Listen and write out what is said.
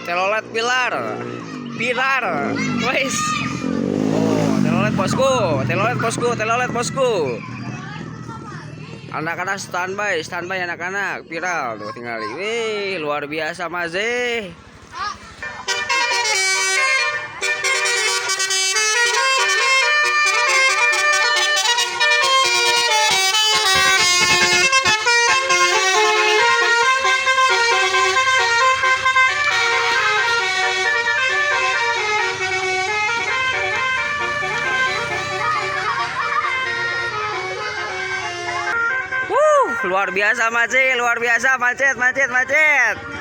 telolet pilar. Pilar. Wes. Oh, telolet bosku, telolet bosku, telolet bosku. Anak-anak standby, standby anak-anak. Viral tuh tinggal. Wih, luar biasa Maze. Luar biasa Mace, luar biasa macet.